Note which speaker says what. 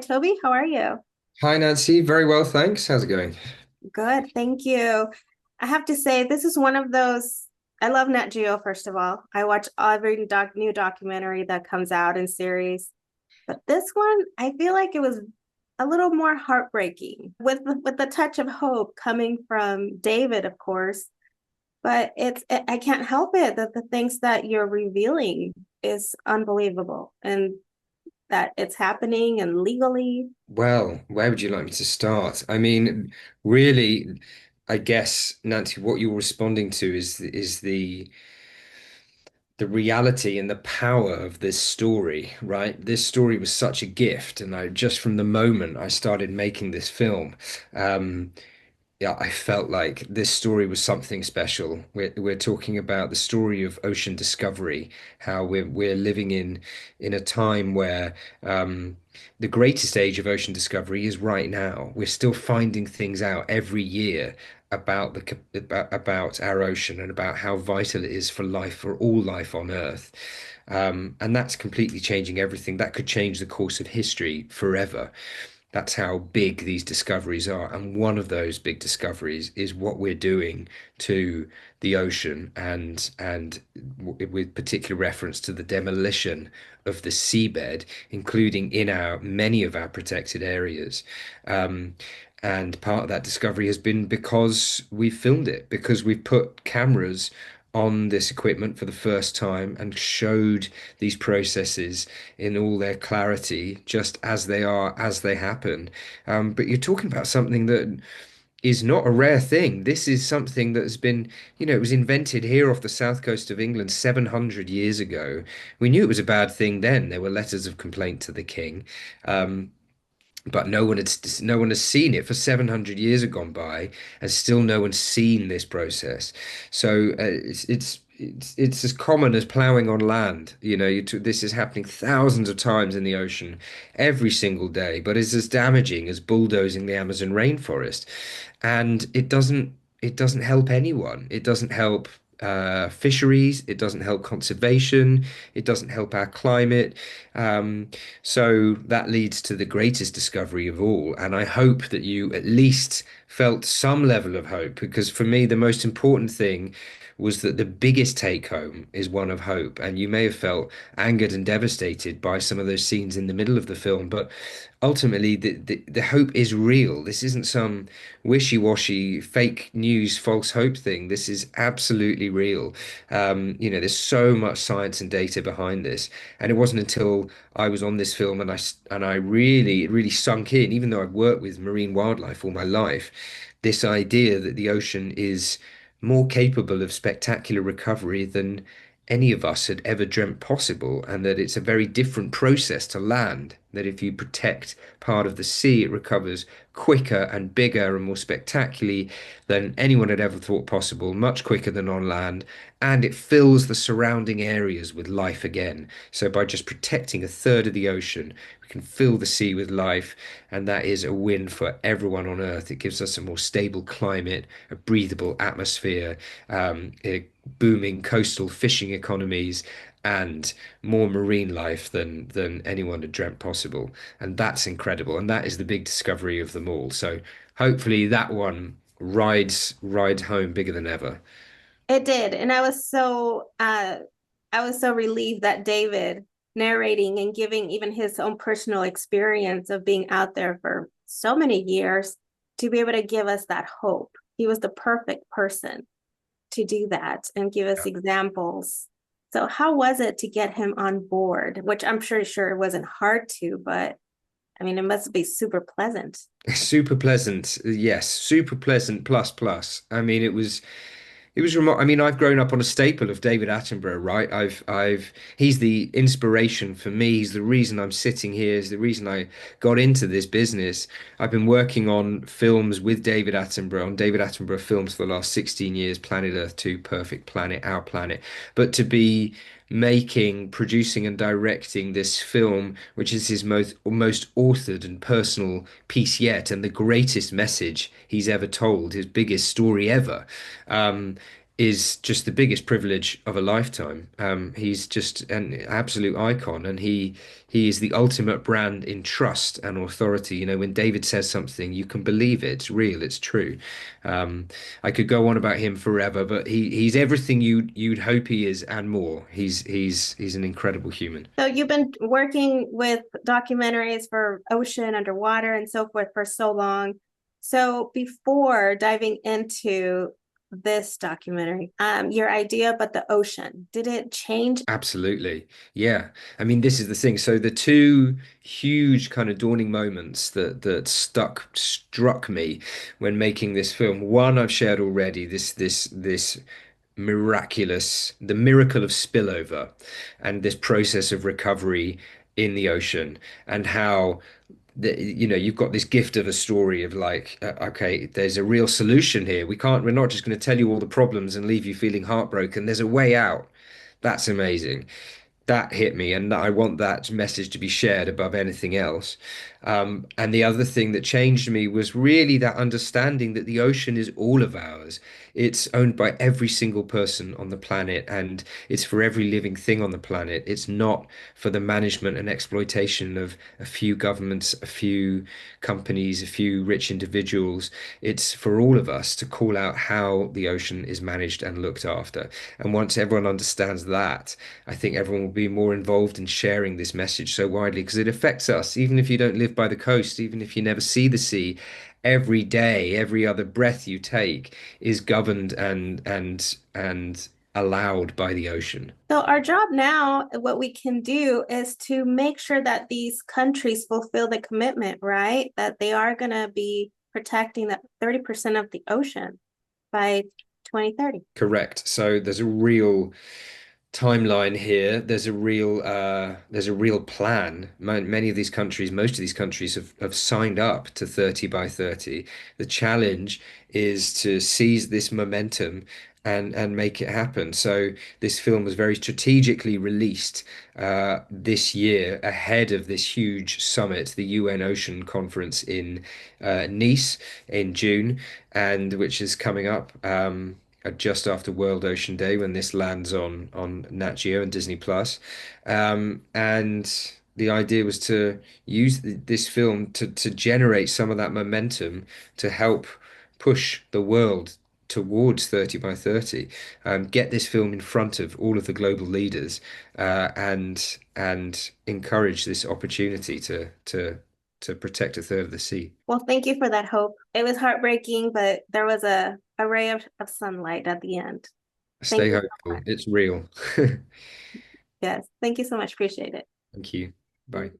Speaker 1: Toby. How are you?
Speaker 2: Hi, Nancy. Very well, thanks. How's it going?
Speaker 1: Good, thank you. I have to say, this is one of those. I love Nat Geo, first of all. I watch every new documentary that comes out in series. But this one, I feel like it was a little more heartbreaking with the touch of hope coming from David, of course. But I can't help it that the things that you're revealing is unbelievable and that it's happening and legally.
Speaker 2: Well, where would you like me to start? I mean, really, I guess, Nancy, what you're responding to is the reality and the power of this story, right? This story was such a gift, and I just from the moment I started making this film, um, yeah, I felt like this story was something special. We're talking about the story of ocean discovery, how we're living in a time where the greatest age of ocean discovery is right now. We're still finding things out every year about about our ocean and about how vital it is for life, for all life on Earth. And that's completely changing everything. That could change the course of history forever. That's how big these discoveries are. And one of those big discoveries is what we're doing to the ocean and with particular reference to the demolition of the seabed, including in our many of our protected areas. Um, and part of that discovery has been because we filmed it, because we've put cameras on this equipment for the first time and showed these processes in all their clarity, just as they are, as they happen. But you're talking about something that is not a rare thing. This is something that has been, it was invented here off the south coast of England 700 years ago. We knew it was a bad thing then. There were letters of complaint to the king. Um, but no one has seen it for 700 years have gone by, and still no one's seen this process. So it's as common as ploughing on land. This is happening thousands of times in the ocean every single day, but it's as damaging as bulldozing the Amazon rainforest. And it doesn't help anyone. It doesn't help fisheries. It doesn't help conservation. It doesn't help our climate. Um, so that leads to the greatest discovery of all. And I hope that you at least felt some level of hope, because for me, the most important thing was that the biggest take home is one of hope. And you may have felt angered and devastated by some of those scenes in the middle of the film, but ultimately, the hope is real. This isn't some wishy-washy, fake news, false hope thing. This is absolutely real. There's so much science and data behind this, and it wasn't until I was on this film and I really it really sunk in, even though I've worked with marine wildlife all my life, this idea that the ocean is more capable of spectacular recovery than any of us had ever dreamt possible, and that it's a very different process to land. That if you protect part of the sea, it recovers quicker and bigger and more spectacularly than anyone had ever thought possible, much quicker than on land, and it fills the surrounding areas with life again. So by just protecting a third of the ocean, we can fill the sea with life, and that is a win for everyone on Earth. It gives us a more stable climate, a breathable atmosphere, booming coastal fishing economies, and more marine life than anyone had dreamt possible. And that's incredible. And that is the big discovery of them all. So hopefully that one rides home bigger than ever.
Speaker 1: It did. And I was so relieved that David narrating and giving even his own personal experience of being out there for so many years to be able to give us that hope. He was the perfect person to do that and give us examples. So how was it to get him on board? Which I'm sure it wasn't hard to, but I mean it must be super pleasant.
Speaker 2: Super pleasant, yes, super pleasant plus plus. I mean, it was remote. I mean, I've grown up on a staple of David Attenborough, right? He's the inspiration for me. He's the reason I'm sitting here. Is the reason I got into this business. I've been working on films with David Attenborough, on David Attenborough films for the last 16 years, Planet Earth 2, Perfect Planet, Our Planet. But to be making, producing, and directing this film, which is his most authored and personal piece yet, and the greatest message he's ever told, his biggest story ever. Um, is just the biggest privilege of a lifetime. He's just an absolute icon, and he is the ultimate brand in trust and authority. You know, when David says something, you can believe it. It's real, it's true. Um, I could go on about him forever, but he's everything you'd hope he is and more. He's an incredible human.
Speaker 1: So you've been working with documentaries for ocean, underwater, and so forth for so long. So before diving into this documentary, your idea about the ocean, did it change?
Speaker 2: Absolutely. Yeah. I mean, this is the thing. So the two huge kind of dawning moments that struck me when making this film. One I've shared already, this miraculous, the miracle of spillover and this process of recovery in the ocean, and how you've got this gift of a story of like, okay, there's a real solution here. We're not just going to tell you all the problems and leave you feeling heartbroken. There's a way out. That's amazing. That hit me, and I want that message to be shared above anything else. And the other thing that changed me was really that understanding that the ocean is all of ours. It's owned by every single person on the planet, and it's for every living thing on the planet. It's not for the management and exploitation of a few governments, a few companies, a few rich individuals. It's for all of us to call out how the ocean is managed and looked after. And once everyone understands that, I think everyone will be more involved in sharing this message so widely because it affects us, even if you don't live by the coast, even if you never see the sea. Every day, every other breath you take is governed and allowed by the ocean.
Speaker 1: So our job now, what we can do is to make sure that these countries fulfill the commitment, right? That they are going to be protecting that 30% of the ocean by 2030.
Speaker 2: Correct. So there's a real timeline here. There's a real plan. Many of these countries, most of these countries have signed up to 30 by 30. The challenge is to seize this momentum and make it happen. So this film was very strategically released this year ahead of this huge summit, the UN Ocean Conference in Nice in June, and which is coming up. Just after World Ocean Day when this lands on Nat Geo and Disney Plus. And the idea was to use this film to generate some of that momentum to help push the world towards 30 by 30. Get this film in front of all of the global leaders and encourage this opportunity to protect a third of the sea.
Speaker 1: Well, thank you for that hope. It was heartbreaking, but there was a ray of sunlight at the end. Thank
Speaker 2: Stay
Speaker 1: you so
Speaker 2: hopeful.
Speaker 1: much.
Speaker 2: It's real.
Speaker 1: Yes, thank you so much. Appreciate it.
Speaker 2: Thank you. Bye.